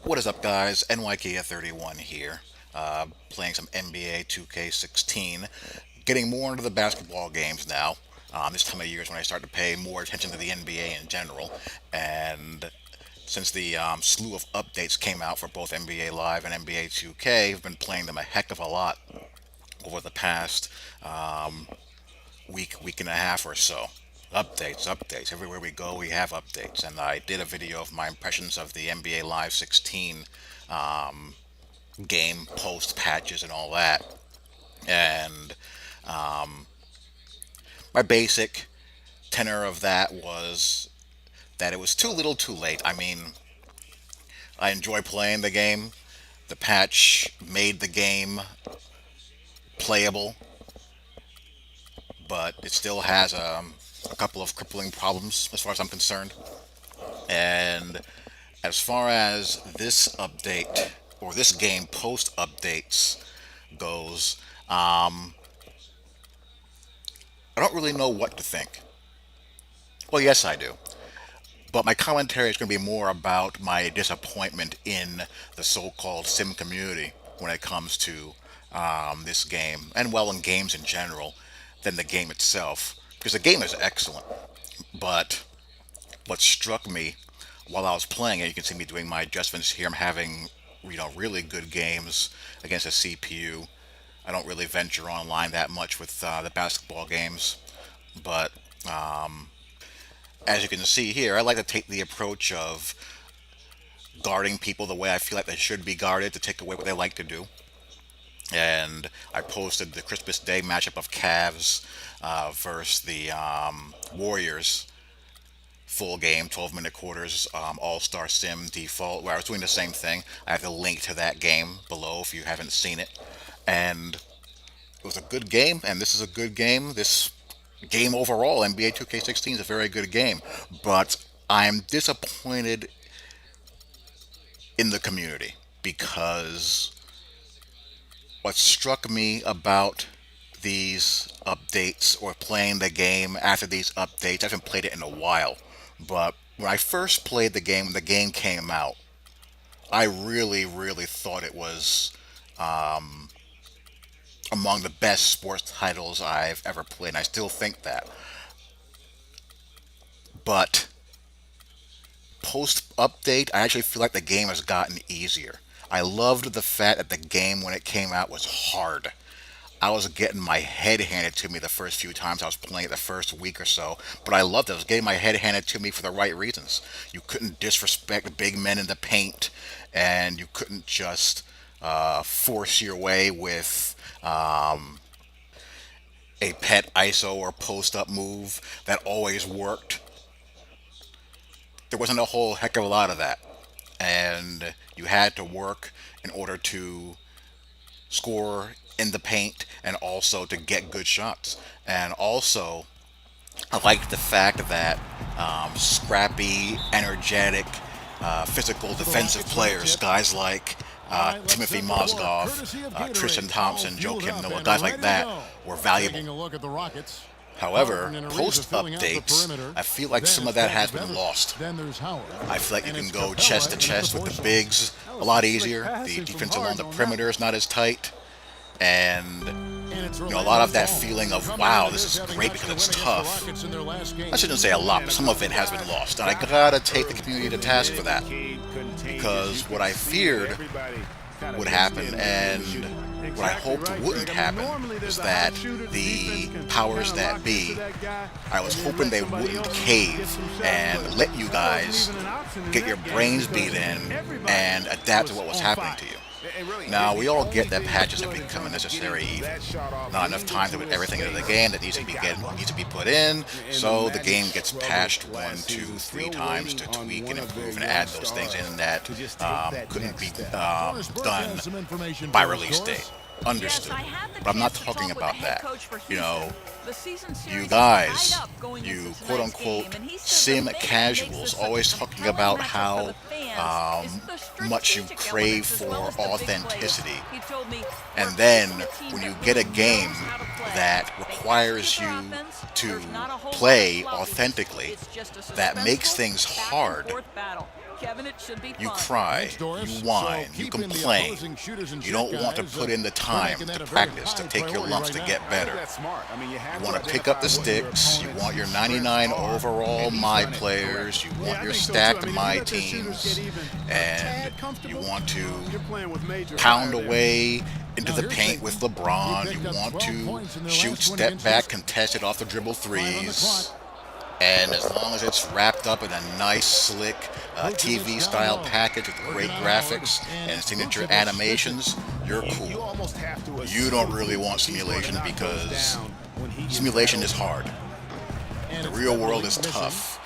What is up, guys? NYK31 here, playing some NBA 2K16, getting more into the basketball games now. This time of year is when I start to pay more attention to the NBA in general, and since the slew of updates came out for both NBA Live and NBA 2K, I've been playing them a heck of a lot over the past week and a half or so. Updates. Everywhere we go, we have updates. And I did a video of my impressions of the NBA Live 16 game post patches and all that. And my basic tenor of that was that it was too little too late. I mean, I enjoy playing the game. The patch made the game playable, but it still has a couple of crippling problems as far as I'm concerned. And as far as this update or this game post updates goes, I don't really know what to think. Well, yes, I do. But my commentary is going to be more about my disappointment in the so called sim community when it comes to this game, and well, in games in general, than the game itself. Because the game is excellent. But what struck me while I was playing it, you can see me doing my adjustments here. I'm having, really good games against a CPU. I don't really venture online that much with the basketball games, but as you can see here, I like to take the approach of guarding people the way I feel like they should be guarded to take away what they like to do. And I posted the Christmas Day matchup of Cavs versus the Warriors full game, 12-minute quarters, All-Star Sim default, where I was doing the same thing. I have the link to that game below if you haven't seen it. And it was a good game, and this is a good game. This game overall, NBA 2K16 is a very good game, but I'm disappointed in the community because what struck me about these updates or playing the game after these updates, I haven't played it in a while, but when I first played the game, when the game came out, I really thought it was among the best sports titles I've ever played, and I still think that. But post update, I actually feel like the game has gotten easier. I loved the fact that the game, when it came out, was hard. I was getting my head handed to me the first few times I was playing it the first week or so, but I loved it. I was getting my head handed to me for the right reasons. You couldn't disrespect big men in the paint, and you couldn't just force your way with a pet ISO or post up move that always worked. There wasn't a whole heck of a lot of that. And you had to work in order to score in the paint and also to get good shots. And also, I liked the fact that scrappy, energetic, physical defensive players, guys like Timothy Mozgov, Tristan Thompson, Joakim Noah, guys like that were valuable. However, post updates, I feel like some of that has been lost. I feel like you can go chest to chest with the bigs a lot easier. The defense along the perimeter is not as tight. And a lot of that feeling of, wow, this is great because it's tough. I shouldn't say a lot, but some of it has been lost. And I gotta take the community to task for that. Because what I feared would happen, and what I hoped wouldn't happen, is that the powers that be, I was hoping they wouldn't cave and let you guys get your brains beat in and adapt to what was happening to you. Now, we all get that patches have become a necessary evil. Not enough time to put everything into the game that needs to be put in, so the game gets patched 1, 2, 3 times to tweak and improve and add those things in that couldn't be done by release date. Understood. But I'm not talking about that. You guys, you quote unquote sim casuals, always talking about how much you crave for authenticity. And then when you get a game that requires you to play authentically, that makes things hard, You cry, you whine, you complain. You don't want to put in the time to practice, to take your lumps, to get better. You want to pick up the sticks, you want your 99 overall my players, you want your stacked my teams, and you want to pound away into the paint with LeBron. You want to shoot step back, contested off the dribble threes. And as long as it's wrapped up in a nice, slick TV style package with great graphics and signature animations, you're cool. You don't really want simulation because simulation is hard. The real world is tough.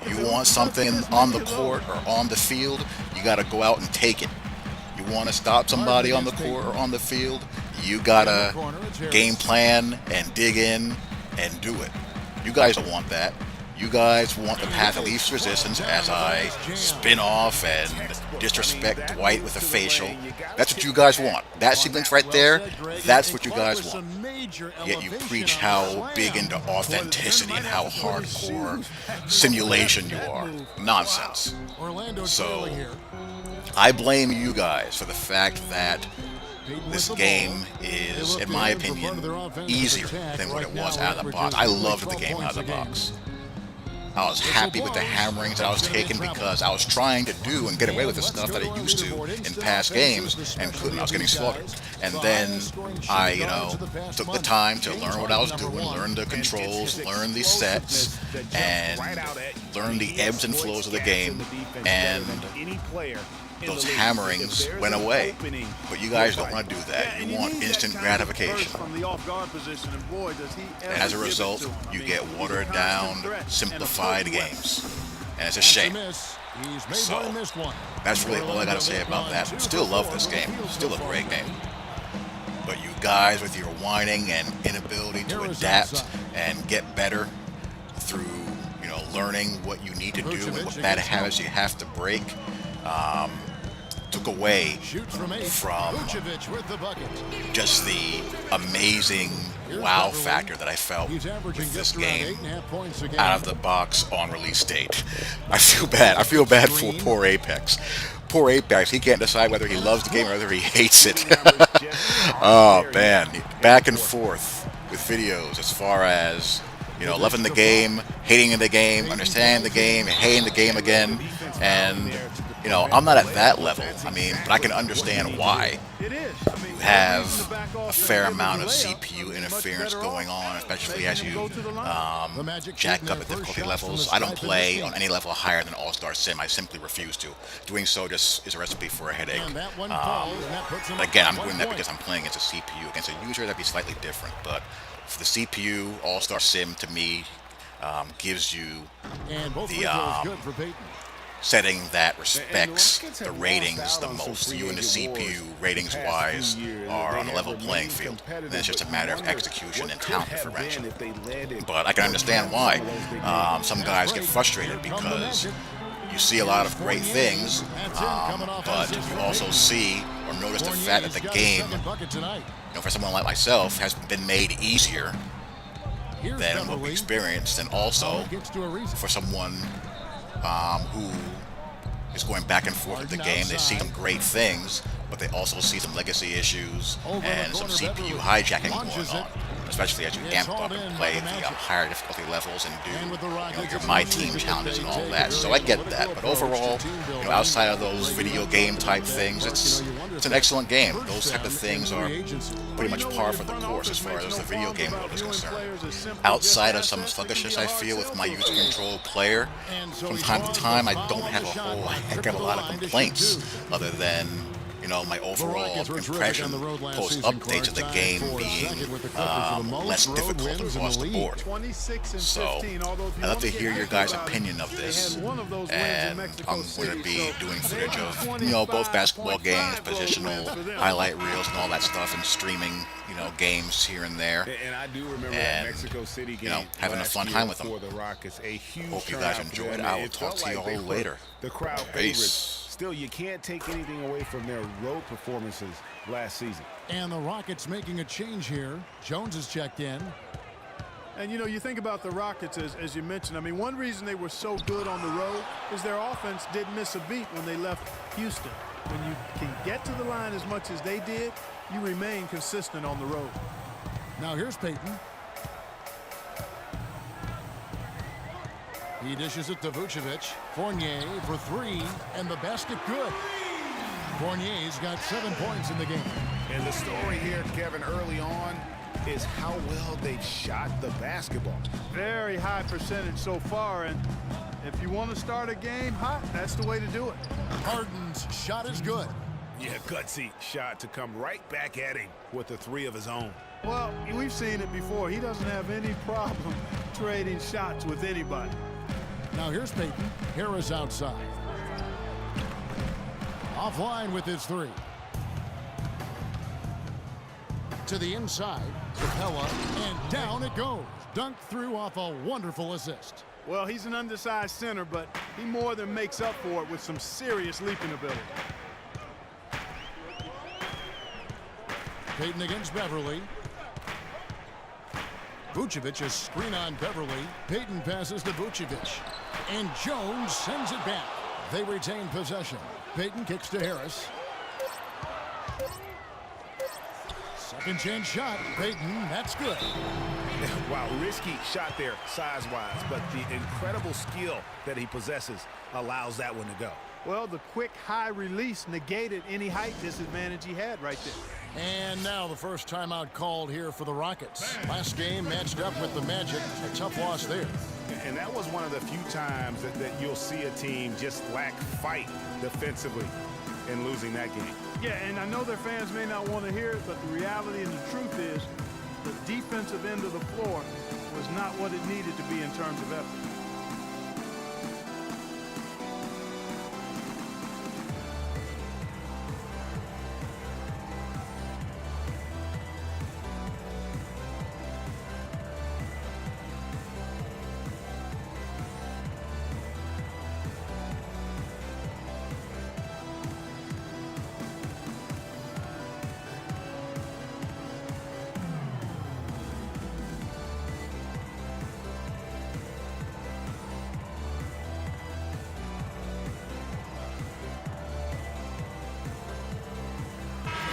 You want something on the court or on the field, you got to go out and take it. You want to stop somebody on the court or on the field, you got to game plan and dig in and do it. You guys don't want that. You guys want the path of least resistance as I spin off and disrespect Dwight with a facial. That's what you guys want. That sequence right there, that's what you guys want. Yet you preach how big into authenticity and how hardcore simulation you are. Nonsense. So, I blame you guys for the fact that this game is, in my opinion, easier than what it was out of the box. I loved the game out of the box. I was happy with the hammerings that I was taking because I was trying to do and get away with the stuff that I used to in past games and couldn't. I was getting slaughtered. And then I, took the time to learn what I was doing, learn the controls, learn the sets, and learn the ebbs and flows of the game. And those hammerings went away. But you guys don't want to do that. You want instant gratification. And as a result, you get watered down, simplified games. And it's a shame. So, that's really all I got to say about that. Still love this game. Still a great game. But you guys with your whining and inability to adapt and get better through, learning what you need to do and what bad habits you have to break, took away from just the amazing wow factor that I felt with this game out of the box on release date. I feel bad. I feel bad for poor Apex. Poor Apex, he can't decide whether he loves the game or whether he hates it. Oh man, back and forth with videos as far as, loving the game, hating the game, understanding the game, hating the game again, and I'm not at that level. But I can understand why. You have a fair amount of CPU interference going on, especially as you jack up at difficulty levels. I don't play on any level higher than All-Star Sim. I simply refuse to. Doing so just is a recipe for a headache. But again, I'm doing that because I'm playing against a CPU. Against a user, that'd be slightly different. But for the CPU, All-Star Sim to me gives you the setting that respects the ratings the most. You and the CPU, ratings-wise, are on a level playing field. And it's just a matter of execution and talent differential. But I can understand why some guys get frustrated because you see a lot of great things, but you also see or notice the fact that the game, for someone like myself, has been made easier than what we experienced, and also for someone who is going back and forth with the game. They see some great things, but they also see some legacy issues and some CPU hijacking going on, especially as you amp up and play the higher difficulty levels and do your My Team challenges and all that. So I get that, but overall, outside of those video game type things, it's an excellent game. Those type of things are pretty much par for the course as far as the video game world is concerned. Outside of some sluggishness I feel with my user control player, from time to time I don't have a whole heck of a lot of complaints other than my overall impression post updates of the game being less difficult across the board. So I'd love to hear your guys' opinion of this, and I'm going to be doing footage of both basketball games, positional highlight reels, and all that stuff, and streaming games here and there, and having a fun time with them. Hope you guys enjoyed. I will talk to you all later. Peace. Still, you can't take anything away from their road performances last season. And the Rockets making a change here. Jones has checked in. And, you know, you think about the Rockets, as you mentioned. I mean, one reason they were so good on the road is their offense didn't miss a beat when they left Houston. When you can get to the line as much as they did, you remain consistent on the road. Now here's Payton. He dishes it to Vucevic. Fournier for three, and the basket good. Fournier's got 7 points in the game. And the story here, Kevin, early on is how well they've shot the basketball. Very high percentage so far, and if you want to start a game hot, that's the way to do it. Harden's shot is good. Yeah, gutsy shot to come right back at him with the three of his own. Well, we've seen it before. He doesn't have any problem trading shots with anybody. Now here's Payton. Harris outside. Offline with his three. To the inside. Capella, and down it goes. Dunked through off a wonderful assist. Well, he's an undersized center, but he more than makes up for it with some serious leaping ability. Payton against Beverly. Vucevic is screen on Beverly. Payton passes to Vucevic. And Jones sends it back. They retain possession. Payton kicks to Harris. Second chance shot. Payton, that's good. Wow, risky shot there size-wise, but the incredible skill that he possesses allows that one to go. Well, the quick high release negated any height disadvantage he had right there. And now the first timeout called here for the Rockets. Last game matched up with the Magic. A tough loss there. And that was one of the few times that you'll see a team just lack fight defensively in losing that game. Yeah, and I know their fans may not want to hear it, but the reality and the truth is the defensive end of the floor was not what it needed to be in terms of effort.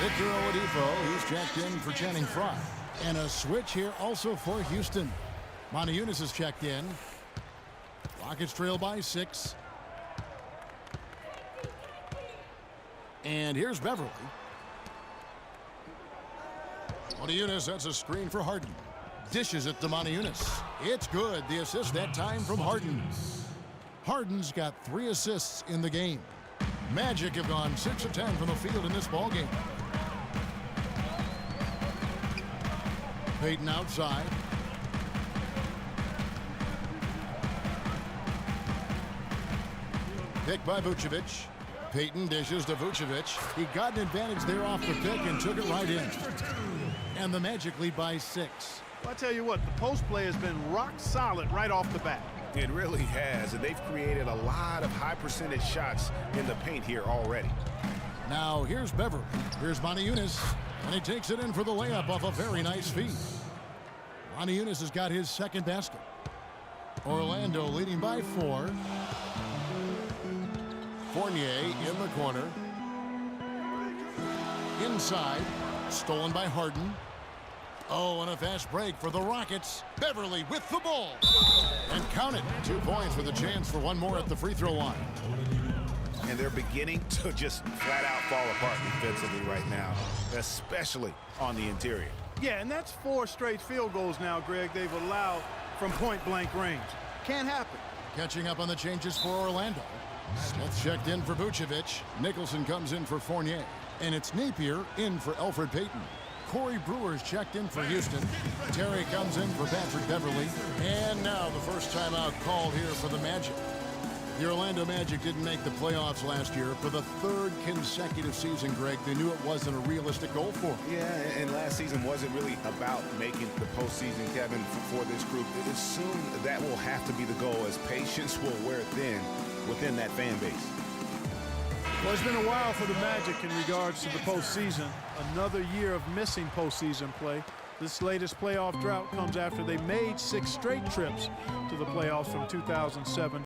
Victor Oladipo, he's checked in for Channing Frye. And a switch here also for Houston. Montejunas is checked in. Rockets trail by 6. And here's Beverly. Montejunas sets a screen for Harden. Dishes it to Montejunas. It's good. The assist that time from Harden. Harden's got 3 assists in the game. Magic have gone 6 of 10 from the field in this ballgame. Payton outside. Pick by Vucevic. Payton dishes to Vucevic. He got an advantage there off the pick and took it right in. And the Magic lead by 6. Well, I tell you what, the post play has been rock solid right off the bat. It really has, and they've created a lot of high percentage shots in the paint here already. Now here's Beverly. Here's Montejunas, and he takes it in for the layup off a very nice feed. Montejunas has got his second basket. Orlando leading by 4. Fournier in the corner. Inside, stolen by Harden. Oh, and a fast break for the Rockets. Beverly with the ball. And count it. 2 points with a chance for one more at the free throw line. And they're beginning to just flat out fall apart defensively right now, especially on the interior. Yeah, and that's 4 straight field goals now, Greg, they've allowed from point-blank range. Can't happen. Catching up on the changes for Orlando. Smith checked in for Vucevic. Nicholson comes in for Fournier. And it's Napier in for Elfrid Payton. Corey Brewer's checked in for Houston. Terry comes in for Patrick Beverly. And now the first timeout called here for the Magic. The Orlando Magic didn't make the playoffs last year. For the 3rd consecutive season, Greg, they knew it wasn't a realistic goal for them. Yeah, and last season wasn't really about making the postseason, Kevin, for this group. It's soon that will have to be the goal, as patience will wear thin within that fan base. Well, it's been a while for the Magic in regards to the postseason. Another year of missing postseason play. This latest playoff drought comes after they made 6 straight trips to the playoffs from 2007.